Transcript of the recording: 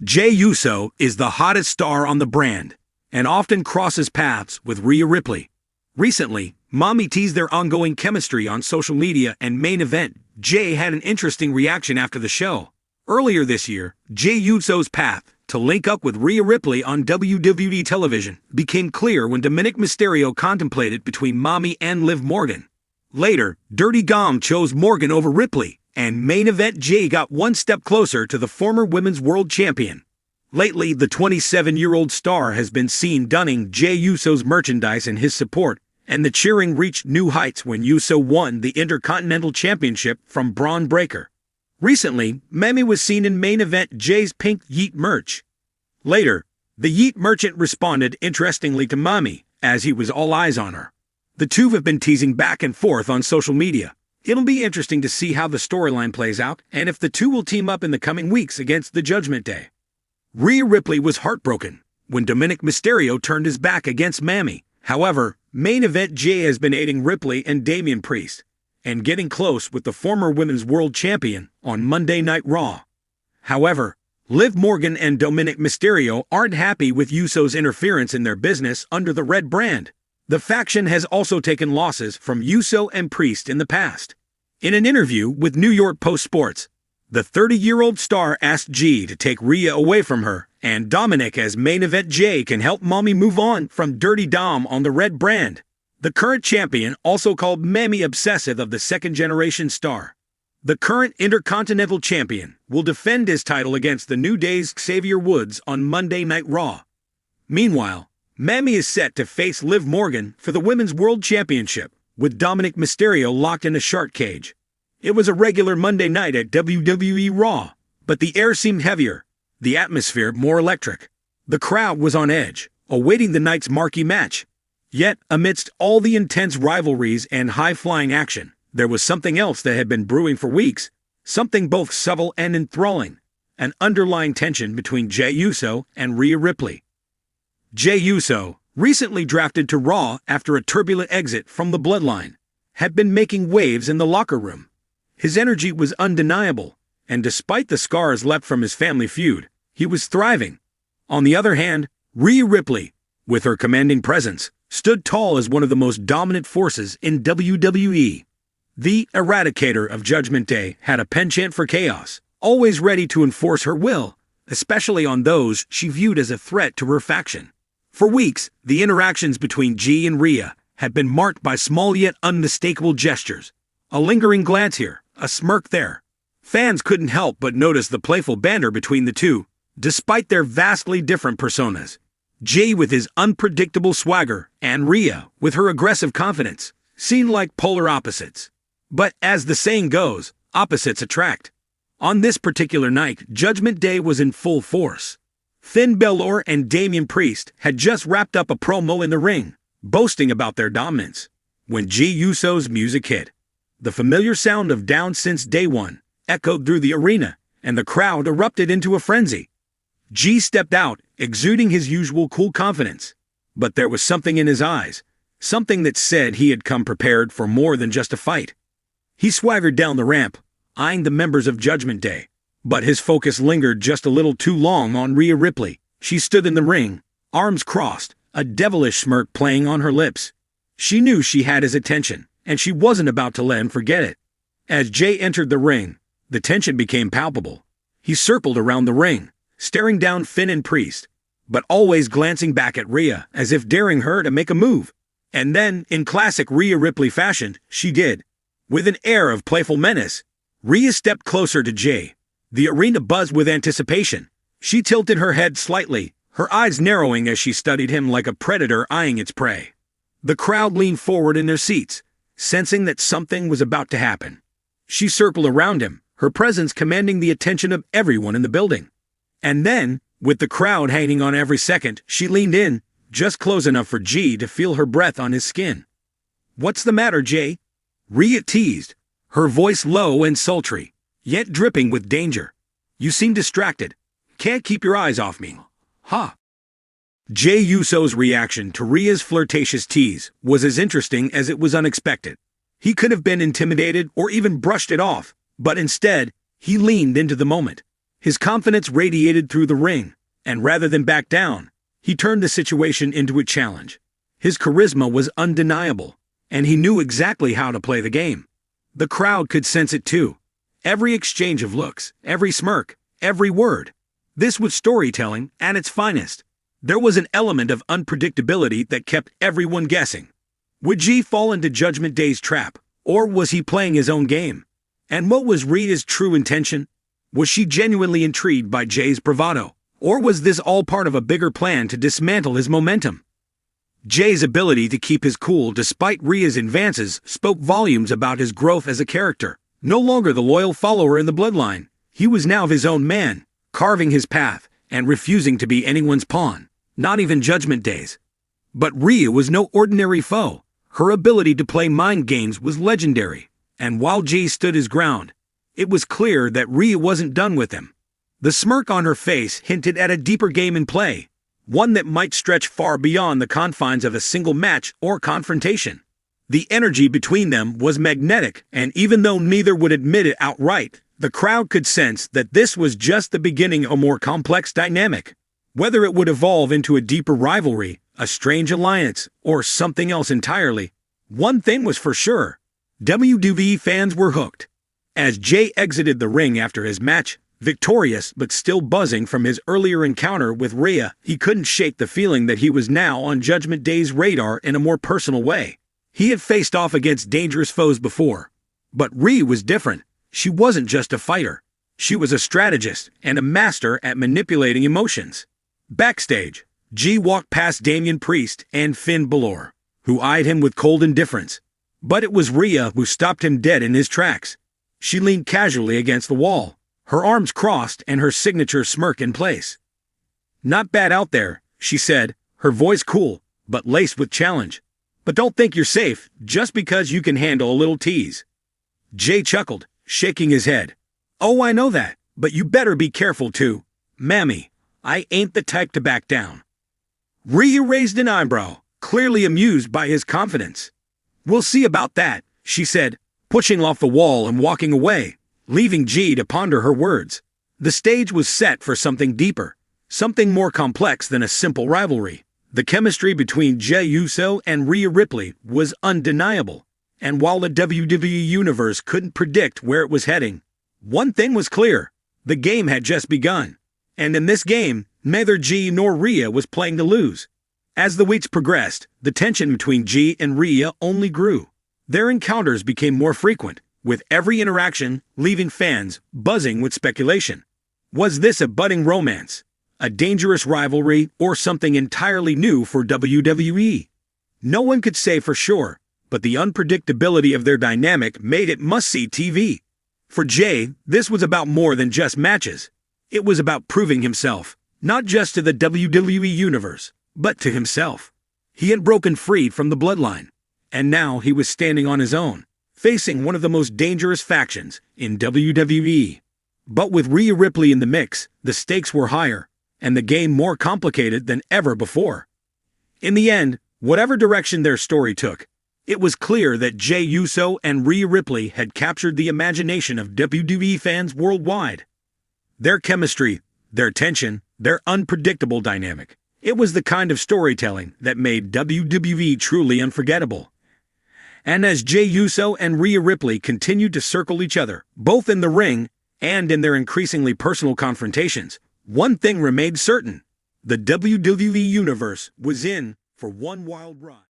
Jey Uso is the hottest star on the brand and often crosses paths with Rhea Ripley. Recently, Mommy teased their ongoing chemistry on social media and Main Event. Jey had an interesting reaction after the show. Earlier this year, Jey Uso's path to link up with Rhea Ripley on WWE television became clear when Dominic Mysterio contemplated between Mommy and Liv Morgan. Later, Dirty Dom chose Morgan over Ripley, and Main Event Jey got one step closer to the former Women's World Champion. Lately, the 27-year-old star has been seen donning Jey Uso's merchandise and his support, and the cheering reached new heights when Uso won the Intercontinental Championship from Braun Breaker. Recently, Mammy was seen in Main Event Jey's pink Yeet merch. Later, the Yeet merchant responded interestingly to Mommy, as he was all eyes on her. The two have been teasing back and forth on social media. It'll be interesting to see how the storyline plays out and if the two will team up in the coming weeks against the Judgment Day. Rhea Ripley was heartbroken when Dominic Mysterio turned his back against Mammy. However, Main Event Jey has been aiding Ripley and Damian Priest and getting close with the former Women's World Champion on Monday Night Raw. However, Liv Morgan and Dominic Mysterio aren't happy with Uso's interference in their business under the Red brand. The faction has also taken losses from Uso and Priest in the past. In an interview with New York Post Sports, the 30-year-old star asked Jey to take Rhea away from her, and Dominic as Main Event Jey can help Mommy move on from Dirty Dom on the Red brand. The current champion also called Mammy obsessive of the second-generation star. The current Intercontinental Champion will defend his title against the New Day's Xavier Woods on Monday Night Raw. Meanwhile, Mammy is set to face Liv Morgan for the Women's World Championship, with Dominic Mysterio locked in a shark cage. It was a regular Monday night at WWE Raw, but the air seemed heavier, the atmosphere more electric. The crowd was on edge, awaiting the night's marquee match. Yet, amidst all the intense rivalries and high-flying action, there was something else that had been brewing for weeks, something both subtle and enthralling, an underlying tension between Jey Uso and Rhea Ripley. Jey Uso, recently drafted to Raw after a turbulent exit from the Bloodline, had been making waves in the locker room. His energy was undeniable, and despite the scars left from his family feud, he was thriving. On the other hand, Rhea Ripley, with her commanding presence, stood tall as one of the most dominant forces in WWE. The Eradicator of Judgment Day had a penchant for chaos, always ready to enforce her will, especially on those she viewed as a threat to her faction. For weeks, the interactions between Jey and Rhea had been marked by small yet unmistakable gestures. A lingering glance here, a smirk there. Fans couldn't help but notice the playful banter between the two, despite their vastly different personas. Jey with his unpredictable swagger, and Rhea with her aggressive confidence, seemed like polar opposites. But as the saying goes, opposites attract. On this particular night, Judgment Day was in full force. Finn Balor and Damian Priest had just wrapped up a promo in the ring, boasting about their dominance, when Jey Uso's music hit. The familiar sound of "Down Since Day One" echoed through the arena, and the crowd erupted into a frenzy. Jey stepped out, exuding his usual cool confidence. But there was something in his eyes, something that said he had come prepared for more than just a fight. He swaggered down the ramp, eyeing the members of Judgment Day. But his focus lingered just a little too long on Rhea Ripley. She stood in the ring, arms crossed, a devilish smirk playing on her lips. She knew she had his attention, and she wasn't about to let him forget it. As Jey entered the ring, the tension became palpable. He circled around the ring, staring down Finn and Priest, but always glancing back at Rhea as if daring her to make a move. And then, in classic Rhea Ripley fashion, she did. With an air of playful menace, Rhea stepped closer to Jey. The arena buzzed with anticipation. She tilted her head slightly, her eyes narrowing as she studied him like a predator eyeing its prey. The crowd leaned forward in their seats, sensing that something was about to happen. She circled around him, her presence commanding the attention of everyone in the building. And then, with the crowd hanging on every second, she leaned in, just close enough for Jey to feel her breath on his skin. "What's the matter, Jey?" Rhea teased, her voice low and sultry, yet dripping with danger. "You seem distracted. Can't keep your eyes off me. Huh?" Jey Uso's reaction to Rhea's flirtatious tease was as interesting as it was unexpected. He could have been intimidated or even brushed it off, but instead, he leaned into the moment. His confidence radiated through the ring, and rather than back down, he turned the situation into a challenge. His charisma was undeniable, and he knew exactly how to play the game. The crowd could sense it too. Every exchange of looks, every smirk, every word. This was storytelling at its finest. There was an element of unpredictability that kept everyone guessing. Would Jey fall into Judgment Day's trap, or was he playing his own game? And what was Rhea's true intention? Was she genuinely intrigued by Jey's bravado, or was this all part of a bigger plan to dismantle his momentum? Jey's ability to keep his cool despite Rhea's advances spoke volumes about his growth as a character. No longer the loyal follower in the bloodline, he was now his own man, carving his path and refusing to be anyone's pawn, not even Judgment Day's. But Rhea was no ordinary foe. Her ability to play mind games was legendary, and while Jey stood his ground, it was clear that Rhea wasn't done with him. The smirk on her face hinted at a deeper game in play, one that might stretch far beyond the confines of a single match or confrontation. The energy between them was magnetic, and even though neither would admit it outright, the crowd could sense that this was just the beginning of a more complex dynamic. Whether it would evolve into a deeper rivalry, a strange alliance, or something else entirely, one thing was for sure: WWE fans were hooked. As Jey exited the ring after his match, victorious but still buzzing from his earlier encounter with Rhea, he couldn't shake the feeling that he was now on Judgment Day's radar in a more personal way. He had faced off against dangerous foes before, but Rhea was different. She wasn't just a fighter. She was a strategist and a master at manipulating emotions. Backstage, Jey walked past Damian Priest and Finn Balor, who eyed him with cold indifference. But it was Rhea who stopped him dead in his tracks. She leaned casually against the wall, her arms crossed and her signature smirk in place. "Not bad out there," she said, her voice cool, but laced with challenge. "But don't think you're safe just because you can handle a little tease." Jey chuckled, shaking his head. "Oh, I know that, but you better be careful too. Mammy, I ain't the type to back down." Rhea raised an eyebrow, clearly amused by his confidence. "We'll see about that," she said, pushing off the wall and walking away, leaving Jey to ponder her words. The stage was set for something deeper, something more complex than a simple rivalry. The chemistry between Jey Uso and Rhea Ripley was undeniable, and while the WWE Universe couldn't predict where it was heading, one thing was clear: the game had just begun. And in this game, neither Jey nor Rhea was playing to lose. As the weeks progressed, the tension between Jey and Rhea only grew. Their encounters became more frequent, with every interaction leaving fans buzzing with speculation. Was this a budding romance, a dangerous rivalry, or something entirely new for WWE? No one could say for sure, but the unpredictability of their dynamic made it must-see TV. For Jey, this was about more than just matches. It was about proving himself, not just to the WWE Universe, but to himself. He had broken free from the bloodline, and now he was standing on his own, facing one of the most dangerous factions in WWE. But with Rhea Ripley in the mix, the stakes were higher, and the game more complicated than ever before. In the end, whatever direction their story took, it was clear that Jey Uso and Rhea Ripley had captured the imagination of WWE fans worldwide. Their chemistry, their tension, their unpredictable dynamic. It was the kind of storytelling that made WWE truly unforgettable. And as Jey Uso and Rhea Ripley continued to circle each other, both in the ring and in their increasingly personal confrontations, one thing remained certain: the WWE Universe was in for one wild ride.